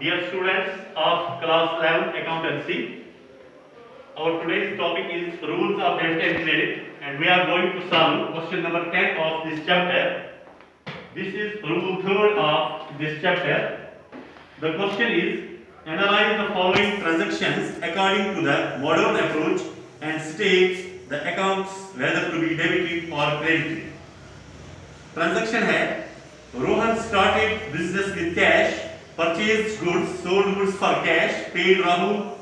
Dear students of class 11 accountancy, our today's topic is rules of debit and credit, and we are going to solve question number 10 of this chapter. This is rule 3rd of this chapter. The question is, analyze the following transactions according to the modern approach and state the accounts whether to be debited or credited. Transaction है, Rohan started business with cash, purchased goods, sold goods for cash, paid Rahul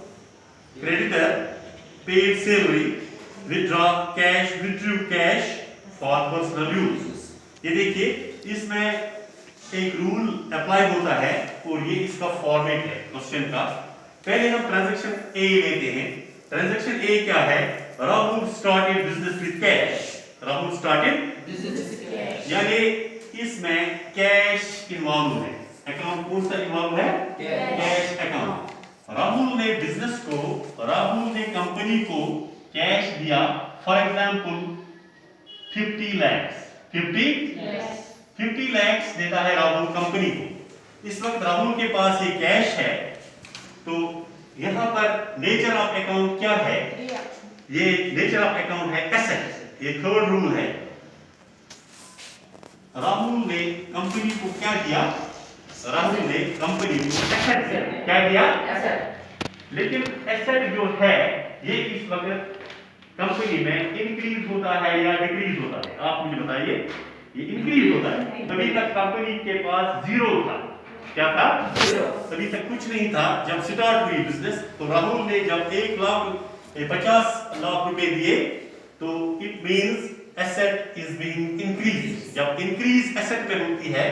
creditor, paid salary, withdrew cash for personal use. ये देखिए, इसमें एक rule apply होता है और ये इसका फॉर्मेट है क्वेश्चन का। पहले हम ट्रांजैक्शन ए लेते हैं। ट्रांजैक्शन ए क्या है? Rahul started business with cash. Rahul started business with cash, यानी इसमें कैश इन्वॉल्व है। अकाउंट कौन सा इन्वॉल्व है? Cash account. राहुल ने बिजनेस को, राहुल ने कंपनी को कैश दिया, फॉर एग्जांपल 50 lakhs 50 lakhs देता है राहुल कंपनी को। इस वक्त राहुल के पास ये कैश है, तो यहाँ पर नेचर ऑफ अकाउंट क्या है? ये नेचर ऑफ अकाउंट है एसेट। ये थर्ड रूल है। राहुल ने कंपनी को क्या दिया? राहुल ने कंपनी को एसेट दिया। क्या दिया? एसेट। लेकिन एसेट जो है ये इस वक्त कंपनी में इंक्रीज होता है या डिक्रीज होता है? आप मुझे बताइए। ये इंक्रीज होता है। अभी तक कंपनी के पास जीरो था। क्या था? जीरो। अभी तक कुछ नहीं था। जब स्टार्ट हुई बिजनेस, तो राहुल ने जब 50 लाख रुपए दिए, तो it means asset is being increase. जब इंक्रीज एसेट पे होती है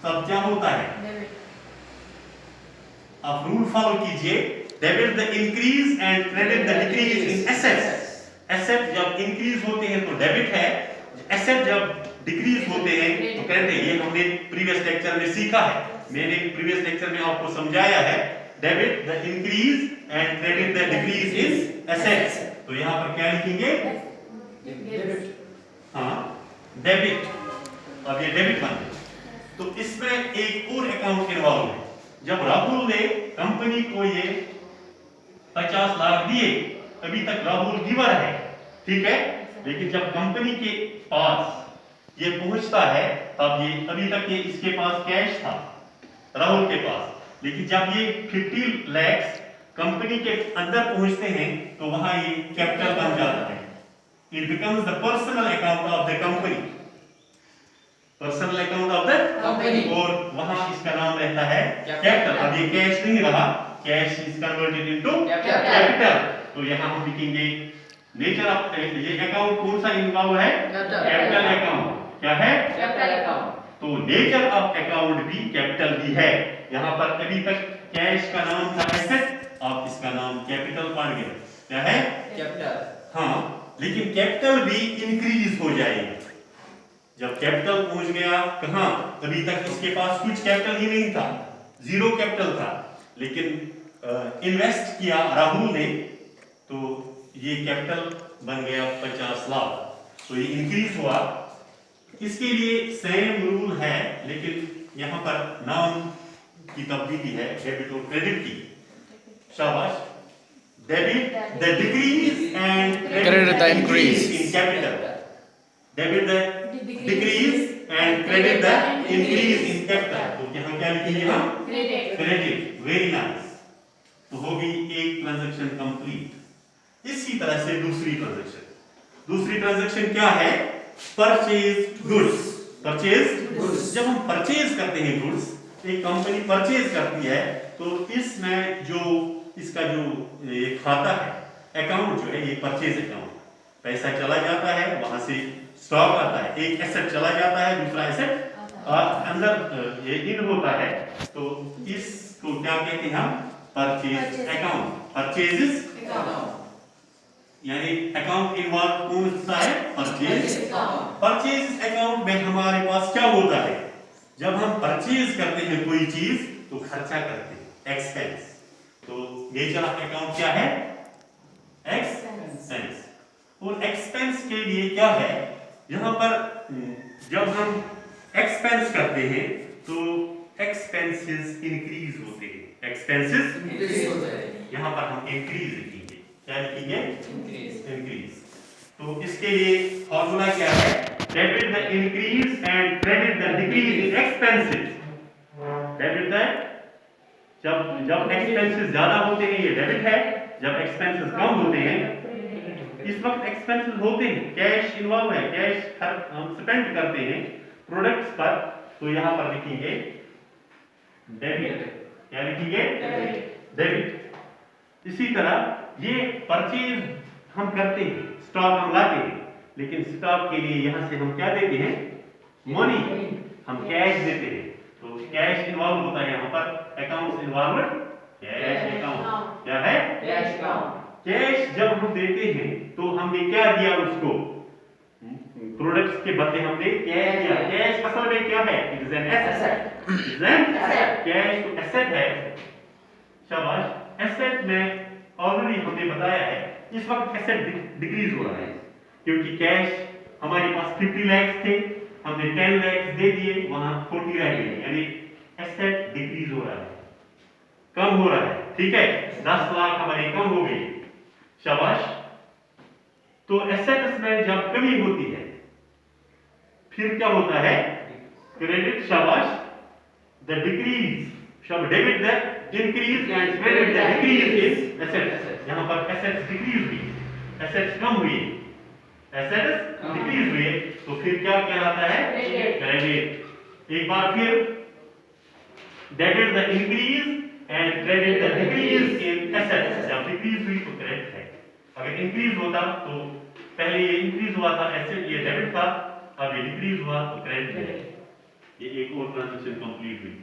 तब क्या होता है? आप रूल फॉलो कीजिए। Debit the increase and credit the decrease in assets. Asset जब इंक्रीज होते हैं तो डेबिट है, एसेट जब डिक्रीज होते हैं तो क्रेडिट है। ये हमने प्रीवियस लेक्चर में सीखा है। मैंने प्रीवियस लेक्चर में आपको समझाया है। Debit the increase and credit the decrease in assets. तो यहाँ पर क्या लिखेंगे? डेबिट। हाँ, डेबिट। अब ये डेबिट बन गया। तो इसमें एक और अकाउंट इन्वॉल्व है। जब राहुल ने कंपनी को ये 50 लाख दिए, अभी तक राहुल गिवर है, ठीक है। लेकिन जब कंपनी के पास ये पहुंचता है, तब ये अभी तक ये इसके पास कैश था राहुल के पास। लेकिन जब ये 50 lakhs कंपनी के अंदर पहुंचते हैं, तो वहां ये कैपिटल बन जाता है। It becomes the personal account of the company. Personal account of the company, और वहां इसका नाम रहता है कैपिटल। अब ये कैश नहीं रहा, cash is converted into capital. तो यहां हम लिखेंगे नेचर ऑफ ये अकाउंट कौन सा इन्वॉल्व है? Capital account. क्या है? Capital account. तो नेचर ऑफ अकाउंट भी कैपिटल ही है। यहां पर अभी तक कैश का नाम था एसेट, अब इसका नाम कैपिटल पड़ गया। क्या है? कैपिटल। हाँ, लेकिन कैपिटल भी इंक्रीज हो जाएगा। जब कैपिटल पहुंच गया कहां? अभी तक इसके पास कुछ कैपिटल ही नहीं था, जीरो कैपिटल था। लेकिन इन्वेस्ट किया राहुल ने, तो ये कैपिटल बन गया 50 लाख। तो ये इंक्रीज हुआ। इसके लिए सेम रूल है, लेकिन यहां पर नाम की तब्दीली है, डेबिट और क्रेडिट की। शाबाश। Debit the decrease and credit the increase in capital. Debit the decrease and credit the increase in capital. तो यहां क्या लिखेंगे हम? क्रेडिट। Very nice. तो होगी एक ट्रांजैक्शन कंप्लीट। इसी तरह से दूसरी ट्रांजैक्शन क्या है? Purchase goods. Purchase goods. जब हम परचेज करते हैं गुड्स, एक कंपनी परचेज करती है, तो इसमें जो इसका जो ये खाता है, अकाउंट जो है, ये परचेज अकाउंट, पैसा चला जाता है, वहां से स्टॉक आता है, एक एसेट चला जाता है, दूसरा एसेट अंदर ये इन होता है। तो इसको क्या कहते हैं हम? Purchase account. परचेजेस अकाउंट, यानी अकाउंट इन्वॉल्व कौन सा है? Purchase account. परचेज अकाउंट में हमारे पास क्या होता है? जब हम परचेज करते हैं कोई चीज, तो खर्चा करते हैं, एक्सपेंस। तो नेचर ऑफ अकाउंट क्या है? एक्सपेंस। और एक्सपेंस के लिए क्या है? यहां पर जब हम एक्सपेंस करते हैं, तो एक्सपेंसेस इंक्रीज होते हैं, एक्सपेंसेस इंक्रीज होते हैं। यहाँ पर हम इंक्रीज लिखेंगे, क्या लिखेंगे? इंक्रीज। इंक्रीज। तो इसके लिए फॉर्मूला क्या है? Debit the increase and credit the decrease in expenses. Debit the, जब एक्सपेंसेस ज्यादा होते हैं ये डेबिट है, जब एक्सपेंसेस कम होते हैं, इस वक्त एक्सपेंसेस होते हैं, कैश इन्वॉल्व है, कैश हम स्पेंड करते हैं प्रोडक्ट्स पर, तो यहाँ पर लिखेंगे डेबिट। क्या लिखेंगे? डेबिट। इसी तरह ये परचेज हम करते हैं, स्टॉक हम लाते हैं, लेकिन स्टॉक के लिए यहाँ से हम क्या देते हैं? मनी, हम कैश देते हैं, तो कैश इन्वॉल्व होता है यहाँ पर, अकाउंट्स इन्वॉल्व, कैश अकाउंट। क्या है? Cash account. कैश जब हम देते हैं तो हमने क्या दिया उसको? प्रोडक्ट्स के बदले हमने कैश दिया। कैश असल में क्या है? It is an asset. It is an Asset। Cash तो एसेट है। शाबाश। एसेट में ऑलरेडी हमने बताया है, इस वक्त एसेट डिक्रीज हो रहा है, क्योंकि कैश हमारे पास 50 लाख थे, हमने 10 लाख दे दिए, वहां 40 रह गए, यानी एसेट डिक्रीज हो रहा है, कम हो रहा है। ठीक है, 10 लाख हमारी कम हो गई। शाबाश। तो एसेट्स में जब कमी होती है फिर क्या होता है? क्रेडिट। शाबाश। The decrease, Shab debit the increase and credit the decrease in assets. यहां पर एसेट्स डिक्रीज हुई, एसेट्स कम हुई, एसेट्स डिक्रीज हुए, तो फिर क्या कहलाता है? क्रेडिट। एक बार फिर, debit the increase and credit the decrease in assets. जब डिक्रीज हुई तो क्रेडिट है, अगर इंक्रीज होता तो पहले ये इंक्रीज हुआ था एसेट, ये डेबिट था, अब ये डिक्रीज हुआ तो क्रेडिट है। ये एक और ट्रांजैक्शन कंप्लीट हुई।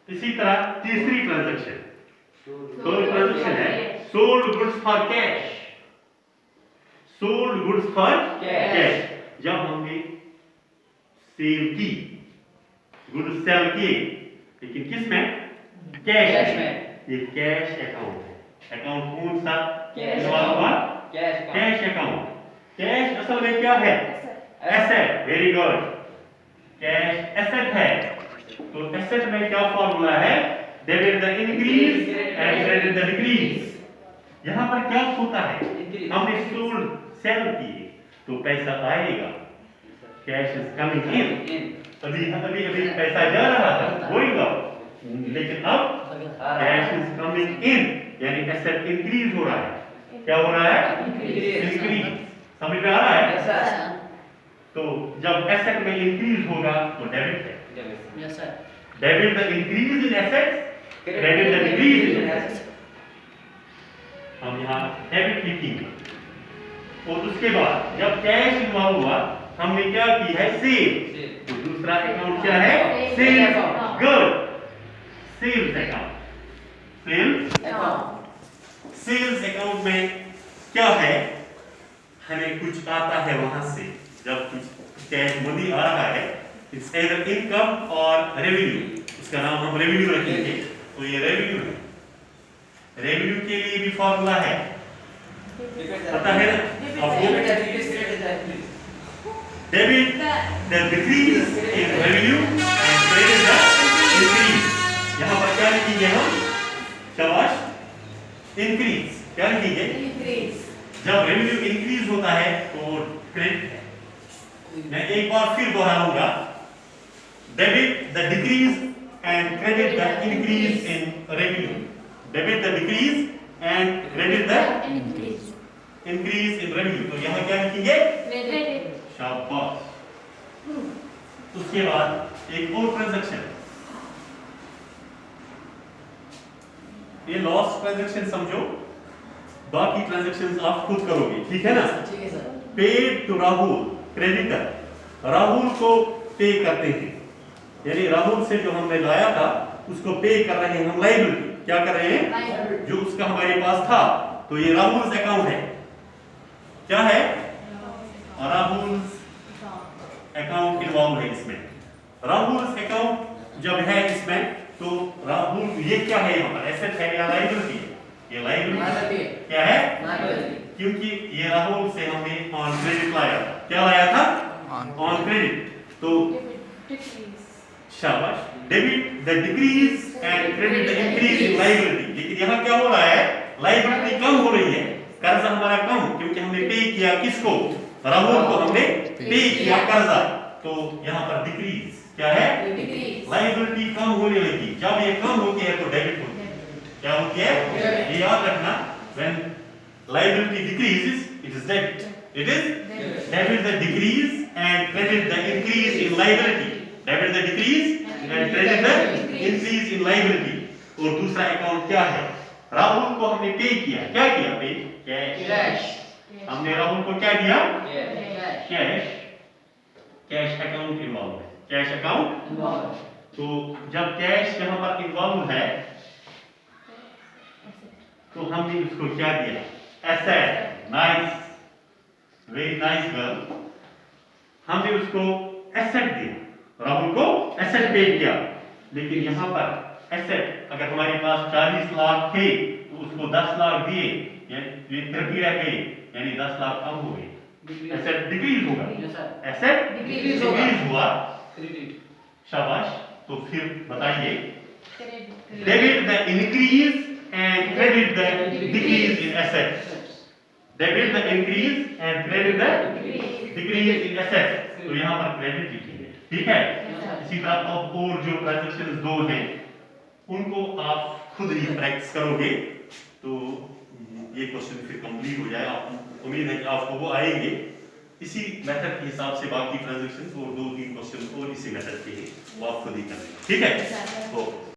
इसी तरह तीसरी ट्रांजैक्शन, तो ट्रांजैक्शन है sold goods for cash. Sold goods for cash, जब हमने सेल की, गुड्स सेल किए, लेकिन किस में? कैश में। ये कैश अकाउंट है। अकाउंट कौन सा? Cash account. Cash account. Cash असल में क्या है? Asset. Very good. Cash asset है, तो एसेट में क्या फॉर्मूला है? Debit the increase and credit the decrease. यहां पर क्या होता है? हमने सोल्ड, सेल किए, तो पैसा आएगा, कैश इज कमिंग इन। अभी पैसा जा रहा था, गोइंग आउट, लेकिन अब कैश इज कमिंग इन, यानी एसेट इंक्रीज हो रहा है। क्या हो रहा है? इंक्रीज। समझ में आ रहा है? तो जब एसेट में इंक्रीज होगा तो डेबिट है। Debit the increase in assets, credit the decrease in assets. हम यहाँ डेबिट लिखेंगे, और उसके बाद जब कैश इन्वॉल्व हुआ, हमने क्या की है? सेल। तो दूसरा अकाउंट क्या है? Sales. Good. Sales account. Sales account. Sales account में क्या है? हमें कुछ आता है वहां से, जब कुछ कैश मनी आ रहा है, इट्स either इनकम और रेवेन्यू, इसका नाम हम रेवेन्यू रखेंगे, तो ये रेवेन्यू है। रेवेन्यू के लिए भी फॉर्मूला है, पता है ना आपको? Debit the decrease in revenue and credit the increase. यहां पर क्या लिखेंगे हम? शाबाश। इंक्रीज। क्या लिखेंगे? इंक्रीज। जब रेवेन्यू इंक्रीज होता है तो क्रेडिट है। मैं एक बार फिर दोहराऊंगा, debit the decrease and credit the increase in revenue. Debit the decrease and credit the increase in revenue. तो यहां क्या लिखेंगे? शाबाश। उसके बाद एक और ट्रांजैक्शन, ये लॉस ट्रांजैक्शन समझो, बाकी ट्रांजैक्शंस आप खुद करोगे, ठीक है ना? ठीक है sir. Paid to Rahul, creditor, Rahul को पे करते हैं, यानी राहुल से जो हमने लाया था उसको पे कर रहे हैं हम, लायबिलिटी। क्या कर रहे हैं? जो उसका हमारे पास था, तो ये राहुल अकाउंट है। क्या है? राहुल अकाउंट इन्वॉल्व है इसमें। राहुल अकाउंट जब है इसमें, तो राहुल, ये क्या है? यहाँ पर एसेट है या लायबिलिटी है? ये लायबिलिटी क्या है? क्योंकि ये राहुल से हमने ऑन क्रेडिट लाया। क्या लाया था? On credit. तो शाबाश। Debit the decrease and credit the increase in liability. लेकिन यहाँ क्या हो रहा है, लायबिलिटी कम हो रही है, कर्जा हमारा कम, क्योंकि हमने पे किया किसको, राहुल को हमने पे किया कर्जा, तो यहाँ पर डिक्रीज क्या है, लायबिलिटी कम होने लगी। जब ये कम होती है तो डेबिट होती है, क्या होती है, ये याद रखना, when liability decreases it is debit, it is debit the decrease and credit the increase in liability, debit the decrease and credit the increase in liability। और दूसरा अकाउंट क्या है, राहुल को हमने पे किया, क्या किया, पे कैश, हमने राहुल को क्या दिया, कैश, कैश अकाउंट इन्वॉल्व है, कैश अकाउंट। तो जब कैश यहाँ पर इन्वॉल्व है तो हमने उसको क्या दिया, asset, nice, very nice girl, हमने उसको एसेट दिया, राहुल को एसेट पे किया। लेकिन यहाँ पर एसेट अगर हमारे पास 40 लाख थे तो उसको 10 लाख दिए, ये फिर रह गए, यानी 10 लाख कम हो गए, एसेट डिक्रीज होगा, एसेट डिक्रीज हुआ, शाबाश। तो फिर बताइए, debit the increase and credit the decrease in assets, debit the increase and credit the decrease in assets। तो यहाँ पर क्रेडिट लिखेंगे, ठीक है। इसी तरह अब और जो ट्रांजैक्शंस दो हैं उनको आप खुद ही प्रैक्टिस करोगे तो ये क्वेश्चन फिर कंप्लीट हो जाए। आप उम्मीद है कि आपको वो आएंगे। इसी मेथड के हिसाब से बाकी ट्रांजैक्शंस और 2-3 क्वेश्चन और इसी मेथड के वो आप खुद ही करेंगे, ठीक है। तो